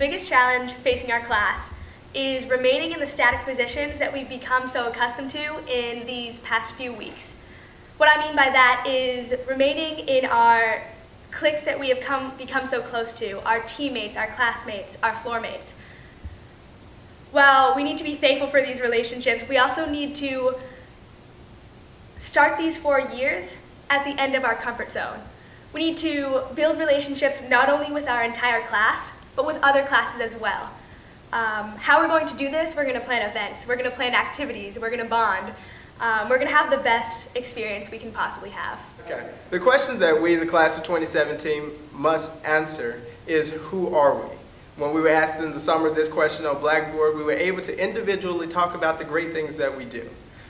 biggest challenge facing our class is remaining in the static positions that we've become so accustomed to in these past few weeks. What I mean by that is remaining in our cliques that we have become so close to, our teammates, our classmates, our floor mates. While we need to be thankful for these relationships, we also need to start these 4 years at the end of our comfort zone. We need to build relationships not only with our entire class, but with other classes as well. How we're going to do this, we're going to plan events, we're going to plan activities, we're going to bond. We're going to have the best experience we can possibly have. Okay. The question that we, the class of 2017, must answer is, who are we? When we were asked in the summer this question on Blackboard, we were able to individually talk about the great things that we do.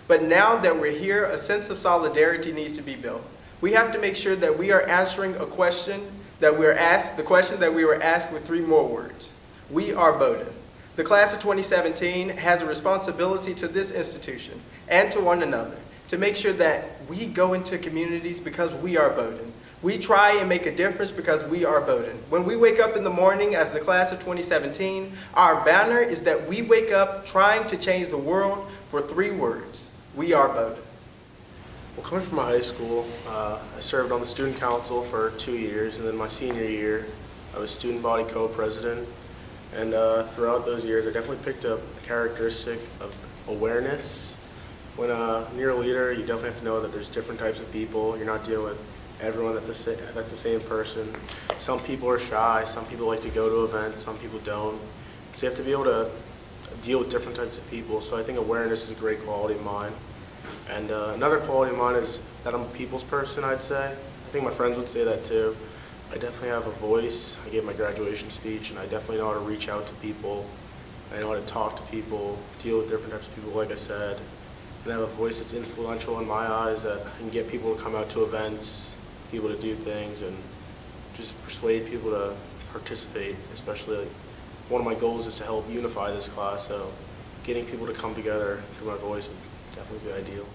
But now that we're here, a sense of solidarity needs to be built. We have to make sure that we are answering a question that we're asked, the question that we were asked with 3 more words. We are Bowdoin. The class of 2017 has a responsibility to this institution and to one another to make sure that we go into communities because we are Bowdoin. We try and make a difference because we are Bowdoin. When we wake up in the morning as the class of 2017, our banner is that we wake up trying to change the world for 3 words. We are Bowdoin. Well, coming from my high school, I served on the student council for 2 years, and then my senior year, I was student body co-president. And throughout those years, I definitely picked up a characteristic of awareness. When you're a leader, you definitely have to know that there's different types of people. You're not dealing with everyone that's the same person. Some people are shy, some people like to go to events, some people don't. So you have to be able to deal with different types of people. So I think awareness is a great quality of mine. And another quality of mine is that I'm a people's person, I'd say. I think my friends would say that too. I definitely have a voice. I gave my graduation speech, and I definitely know how to reach out to people. I know how to talk to people, deal with different types of people, like I said. And I have a voice that's influential in my eyes, that I can get people to come out to events, people to do things, and just persuade people to participate. Especially, like, one of my goals is to help unify this class, so getting people to come together through my voice would definitely be ideal.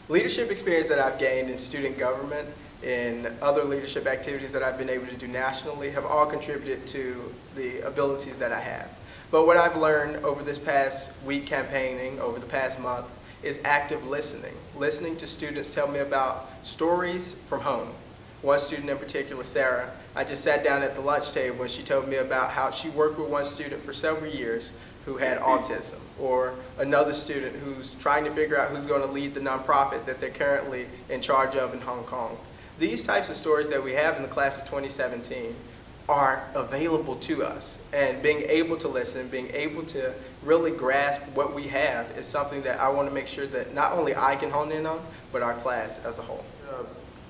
Leadership experience that I've gained in student government and other leadership activities that I've been able to do nationally have all contributed to the abilities that I have. But what I've learned over this past week campaigning, over the past month, is active listening. Listening to students tell me about stories from home. One student in particular, Sarah, I just sat down at the lunch table and she told me about how she worked with one student for several years who had autism, or another student who's trying to figure out who's going to lead the nonprofit that they're currently in charge of in Hong Kong. These types of stories that we have in the class of 2017 are available to us, and being able to listen, being able to really grasp what we have is something that I want to make sure that not only I can hone in on, but our class as a whole.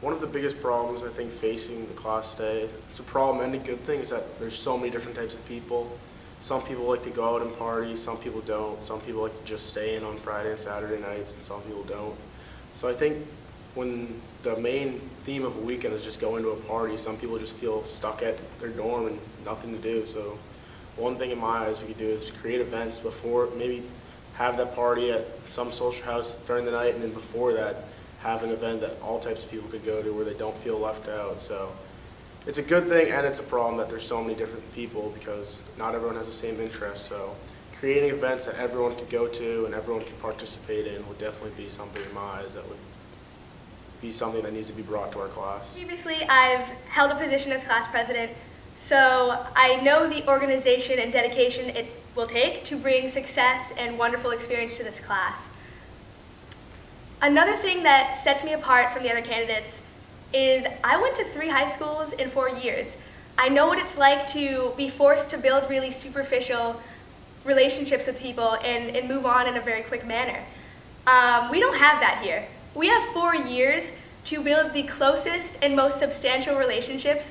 One of the biggest problems I think facing the class today, it's a problem and a good thing, is that there's so many different types of people. Some people like to go out and party, some people don't. Some people like to just stay in on Friday and Saturday nights, and some people don't. So I think when the main theme of a weekend is just going to a party, some people just feel stuck at their dorm and nothing to do. So one thing in my eyes we could do is create events before, maybe have that party at some social house during the night, and then before that have an event that all types of people could go to where they don't feel left out. So it's a good thing, and it's a problem that there's so many different people because not everyone has the same interests. So creating events that everyone could go to and everyone could participate in would definitely be something in my eyes that would be something that needs to be brought to our class. Previously, I've held a position as class president, so I know the organization and dedication it will take to bring success and wonderful experience to this class. Another thing that sets me apart from the other candidates is I went to 3 high schools in 4 years. I know what it's like to be forced to build really superficial relationships with people and move on in a very quick manner. We don't have that here. We have 4 years to build the closest and most substantial relationships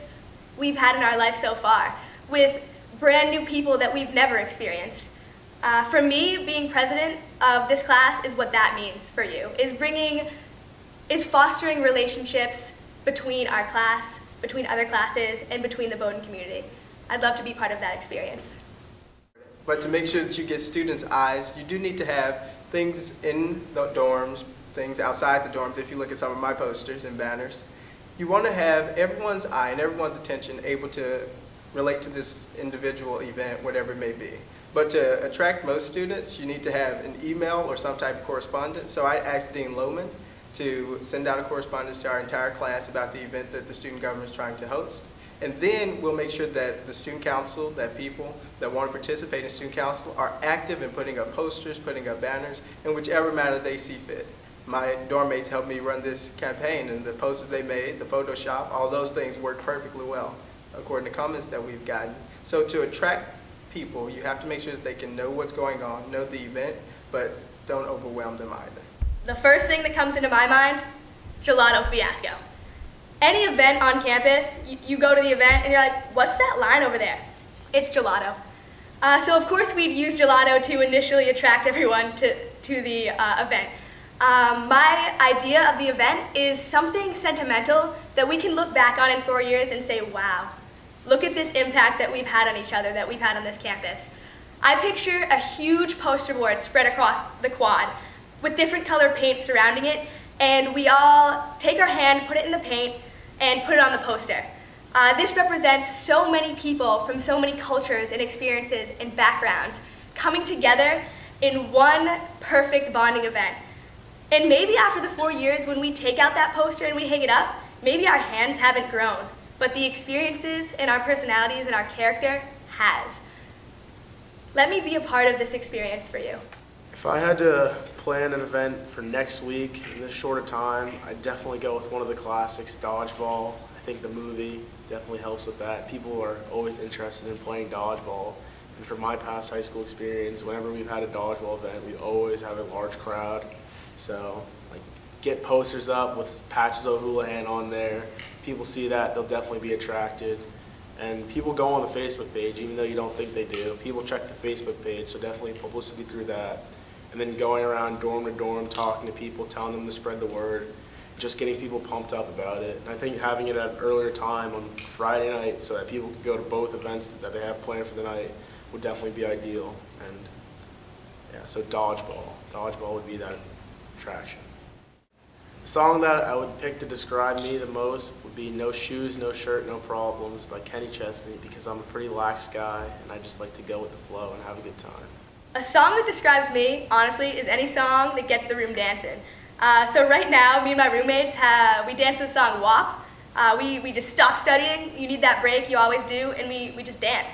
we've had in our life so far with brand new people that we've never experienced. For me, being president of this class is what that means for you, is fostering relationships between our class, between other classes, and between the Bowdoin community. I'd love to be part of that experience. But to make sure that you get students' eyes, you do need to have things in the dorms, things outside the dorms. If you look at some of my posters and banners, you want to have everyone's eye and everyone's attention able to relate to this individual event, whatever it may be. But to attract most students, you need to have an email or some type of correspondence. So I asked Dean Lohman to send out a correspondence to our entire class about the event that the student government is trying to host. And then we'll make sure that the student council, that people that want to participate in student council are active in putting up posters, putting up banners, in whichever manner they see fit. My dorm mates helped me run this campaign, and the posters they made, the Photoshop, all those things worked perfectly well, according to comments that we've gotten. So to attract people, you have to make sure that they can know what's going on, know the event, but don't overwhelm them either. The first thing that comes into my mind, gelato fiasco. Any event on campus, you go to the event and you're like, what's that line over there? It's gelato. So of course we'd use gelato to initially attract everyone to the event. My idea of the event is something sentimental that we can look back on in 4 years and say, wow, look at this impact that we've had on each other, that we've had on this campus. I picture a huge poster board spread across the quad with different color paint surrounding it, and we all take our hand, put it in the paint, and put it on the poster. This represents so many people from so many cultures and experiences and backgrounds coming together in one perfect bonding event. And maybe after the 4 years when we take out that poster and we hang it up, maybe our hands haven't grown, but the experiences and our personalities and our character has. Let me be a part of this experience for you. If I had to plan an event for next week in this shorter time, I'd definitely go with one of the classics, Dodgeball. I think the movie definitely helps with that. People are always interested in playing dodgeball. And from my past high school experience, whenever we've had a dodgeball event, we always have a large crowd. So, get posters up with Patches O'Houlihan on there. People see that, they'll definitely be attracted. And people go on the Facebook page, even though you don't think they do. People check the Facebook page, so definitely publicity through that. And then going around dorm to dorm, talking to people, telling them to spread the word, just getting people pumped up about it. And I think having it at an earlier time on Friday night so that people can go to both events that they have planned for the night would definitely be ideal. And yeah, so Dodgeball. Dodgeball would be that attraction. The song that I would pick to describe me the most would be No Shoes, No Shirt, No Problems by Kenny Chesney, because I'm a pretty lax guy and I just like to go with the flow and have a good time. A song that describes me, honestly, is any song that gets the room dancing. So right now, me and my roommates, we dance to the song WAP. We just stop studying, you need that break, you always do, and we just dance.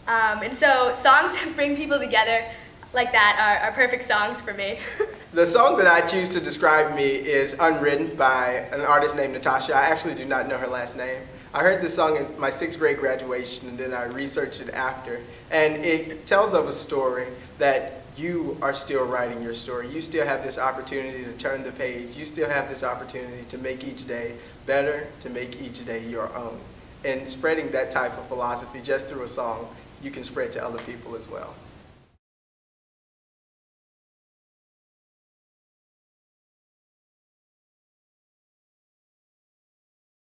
And so songs that bring people together like that are perfect songs for me. The song that I choose to describe me is Unwritten by an artist named Natasha. I actually do not know her last name. I heard this song at my 6th grade graduation, and then I researched it after. And it tells of a story that you are still writing your story. You still have this opportunity to turn the page. You still have this opportunity to make each day better, to make each day your own. And spreading that type of philosophy just through a song, you can spread to other people as well.